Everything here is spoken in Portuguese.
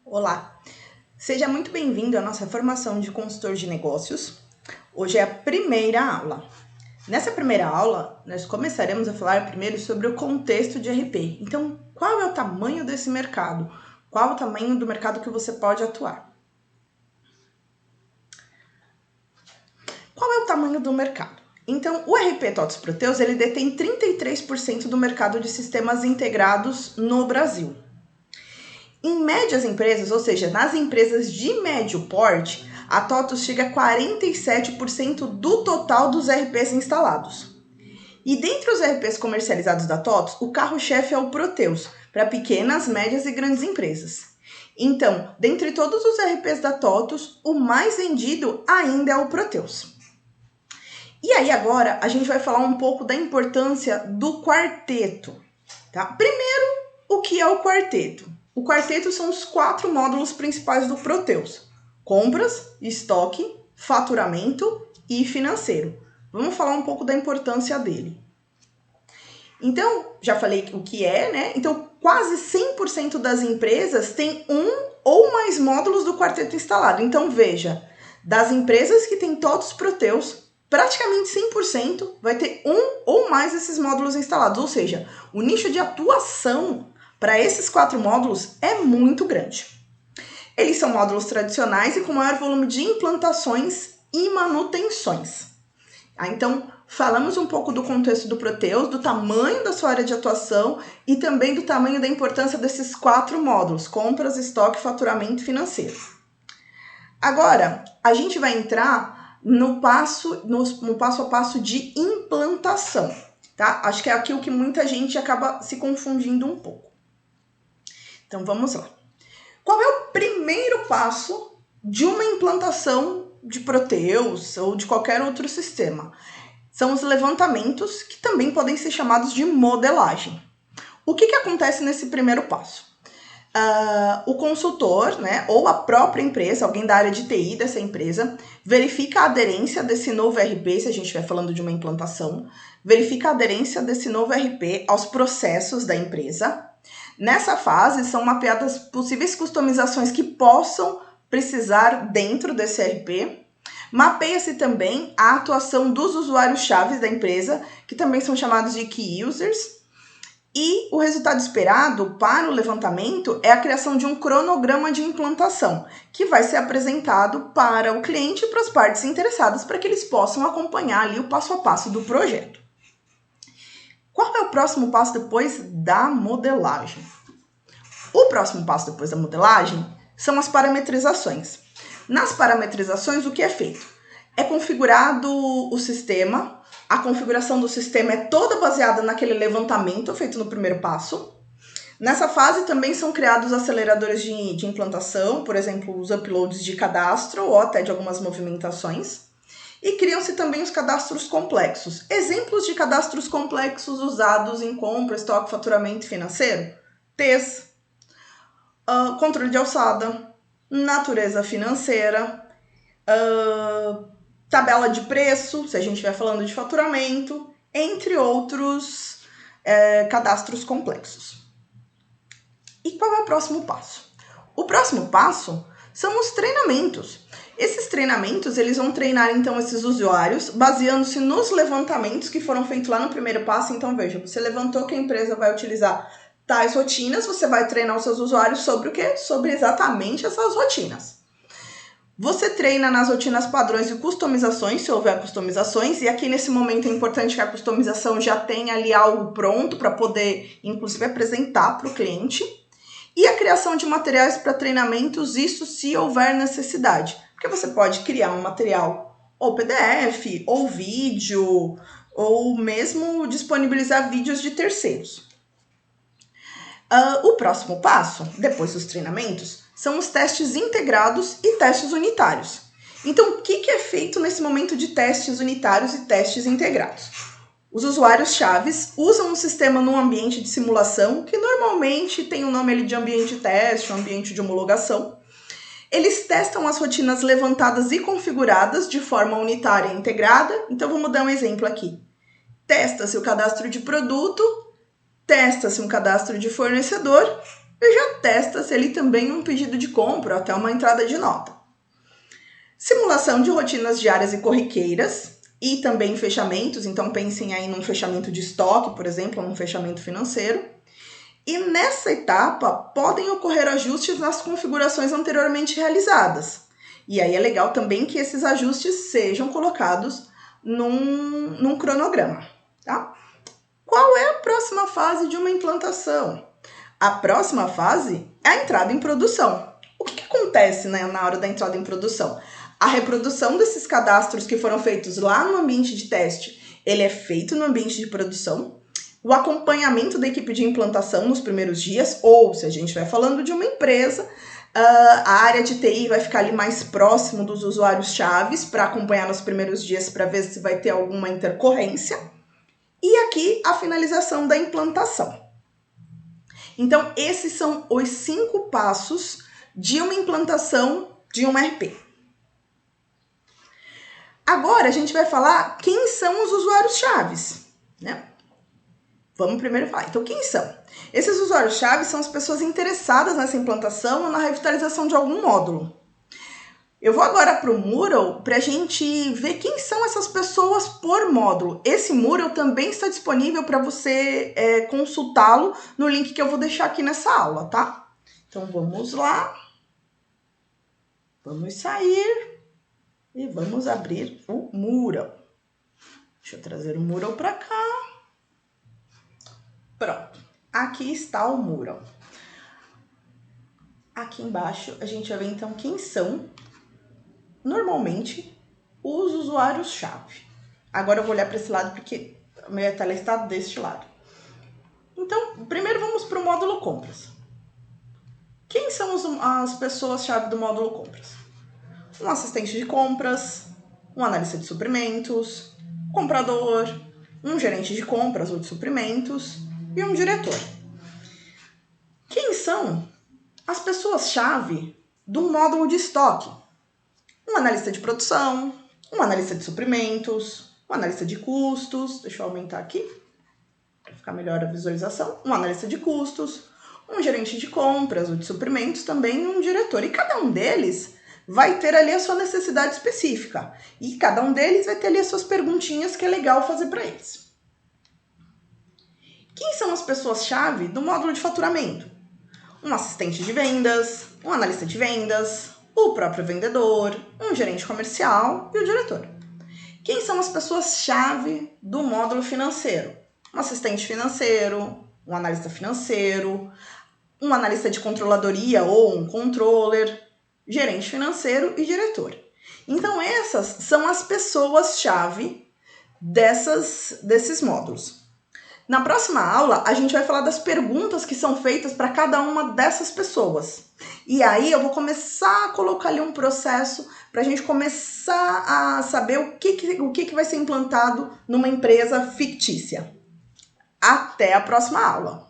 Olá, seja muito bem-vindo à nossa formação de consultor de negócios. Hoje é a primeira aula. Nessa primeira aula, nós começaremos a falar primeiro sobre o contexto de RP. Então, qual é o tamanho desse mercado? Qual o tamanho do mercado que você pode atuar? Qual é o tamanho do mercado? Então, o RP TOTVS Proteus, ele detém 33% do mercado de sistemas integrados no Brasil. Em médias empresas, ou seja, nas empresas de médio porte, a TOTVS chega a 47% do total dos RPs instalados. E dentre os RPs comercializados da TOTVS, o carro-chefe é o Proteus, para pequenas, médias e grandes empresas. Então, dentre todos os RPs da TOTVS, o mais vendido ainda é o Proteus. E aí agora a gente vai falar um pouco da importância do quarteto. Tá? Primeiro, o que é o quarteto? O quarteto são os 4 módulos principais do Proteus: compras, estoque, faturamento e financeiro. Vamos falar um pouco da importância dele. Então, já falei o que é, né? Então, quase 100% das empresas têm um ou mais módulos do quarteto instalado. Então, veja, das empresas que têm TOTVS Proteus, praticamente 100% vai ter um ou mais desses módulos instalados. Ou seja, o nicho de atuação para esses 4 módulos é muito grande. Eles são módulos tradicionais e com maior volume de implantações e manutenções. Então, falamos um pouco do contexto do Proteus, do tamanho da sua área de atuação e também do tamanho da importância desses 4 módulos: compras, estoque, faturamento e financeiro. Agora, a gente vai entrar no passo a passo de implantação, tá? Acho que é aqui o que muita gente acaba se confundindo um pouco. Então, vamos lá. Qual é o primeiro passo de uma implantação de Proteus ou de qualquer outro sistema? São os levantamentos, que também podem ser chamados de modelagem. O que acontece nesse primeiro passo? O consultor, né, ou a própria empresa, alguém da área de TI dessa empresa, verifica a aderência desse novo RP, se a gente estiver falando de uma implantação, verifica a aderência desse novo RP aos processos da empresa. Nessa fase, são mapeadas possíveis customizações que possam precisar dentro desse RP. Mapeia-se também a atuação dos usuários-chave da empresa, que também são chamados de Key Users. E o resultado esperado para o levantamento é a criação de um cronograma de implantação, que vai ser apresentado para o cliente e para as partes interessadas, para que eles possam acompanhar ali o passo a passo do projeto. Qual é o próximo passo depois da modelagem? O próximo passo depois da modelagem são as parametrizações. Nas parametrizações, o que é feito? É configurado o sistema, a configuração do sistema é toda baseada naquele levantamento feito no primeiro passo. Nessa fase também são criados aceleradores de implantação, por exemplo, os uploads de cadastro ou até de algumas movimentações. E criam-se também os cadastros complexos. Exemplos de cadastros complexos usados em compra, estoque, faturamento financeiro: TES, controle de alçada, natureza financeira, tabela de preço, se a gente estiver falando de faturamento, entre outros cadastros complexos. E qual é o próximo passo? O próximo passo são os treinamentos. Esses treinamentos, eles vão treinar então esses usuários, baseando-se nos levantamentos que foram feitos lá no primeiro passo. Então veja, você levantou que a empresa vai utilizar tais rotinas, você vai treinar os seus usuários sobre o quê? Sobre exatamente essas rotinas. Você treina nas rotinas padrões e customizações, se houver customizações, e aqui nesse momento é importante que a customização já tenha ali algo pronto para poder, inclusive, apresentar para o cliente. E a criação de materiais para treinamentos, isso se houver necessidade. Porque você pode criar um material ou PDF, ou vídeo, ou mesmo disponibilizar vídeos de terceiros. O próximo passo, depois dos treinamentos, são os testes integrados e testes unitários. Então, o que é feito nesse momento de testes unitários e testes integrados? Os usuários-chave usam o sistema num ambiente de simulação, que normalmente tem o nome ali de ambiente de teste, ou ambiente de homologação. Eles testam as rotinas levantadas e configuradas de forma unitária e integrada. Então, vamos dar um exemplo aqui. Testa-se o cadastro de produto, testa-se um cadastro de fornecedor e já testa se ele também é um pedido de compra ou até uma entrada de nota. Simulação de rotinas diárias e corriqueiras e também fechamentos, então pensem aí num fechamento de estoque, por exemplo, ou num fechamento financeiro. E nessa etapa podem ocorrer ajustes nas configurações anteriormente realizadas. E aí é legal também que esses ajustes sejam colocados num cronograma, tá? Qual é a próxima fase de uma implantação? A próxima fase é a entrada em produção. O que acontece, né, na hora da entrada em produção? A reprodução desses cadastros que foram feitos lá no ambiente de teste, ele é feito no ambiente de produção. O acompanhamento da equipe de implantação nos primeiros dias, ou se a gente vai falando de uma empresa, a área de TI vai ficar ali mais próximo dos usuários chaves para acompanhar nos primeiros dias para ver se vai ter alguma intercorrência. E aqui a finalização da implantação. Então, esses são os 5 passos de uma implantação de um ERP. Agora, a gente vai falar quem são os usuários chaves, né? Vamos primeiro falar. Então, quem são? Esses usuários chaves são as pessoas interessadas nessa implantação ou na revitalização de algum módulo. Eu vou agora para o Mural para a gente ver quem são essas pessoas por módulo. Esse Mural também está disponível para você consultá-lo no link que eu vou deixar aqui nessa aula, tá? Então vamos lá. Vamos sair e vamos abrir o Mural. Deixa eu trazer o Mural para cá. Pronto. Aqui está o Mural. Aqui embaixo a gente vai ver então quem são normalmente os usuários-chave. Agora eu vou olhar para esse lado porque a minha tela está deste lado. Então, primeiro vamos para o módulo compras. Quem são as pessoas-chave do módulo compras? Um assistente de compras, um analista de suprimentos, comprador, um gerente de compras ou de suprimentos e um diretor. Quem são as pessoas-chave do módulo de estoque? Um analista de produção, um analista de suprimentos, um analista de custos, deixa eu aumentar aqui para ficar melhor a visualização, um analista de custos, um gerente de compras ou de suprimentos também e um diretor. E cada um deles vai ter ali a sua necessidade específica e cada um deles vai ter ali as suas perguntinhas que é legal fazer para eles. Quem são as pessoas-chave do módulo de faturamento? Um assistente de vendas, um analista de vendas, o próprio vendedor, um gerente comercial e o diretor. Quem são as pessoas-chave do módulo financeiro? Um assistente financeiro, um analista financeiro, um analista de controladoria ou um controller, gerente financeiro e diretor. Então essas são as pessoas-chave desses módulos. Na próxima aula, a gente vai falar das perguntas que são feitas para cada uma dessas pessoas. E aí eu vou começar a colocar ali um processo para a gente começar a saber o que vai ser implantado numa empresa fictícia. Até a próxima aula!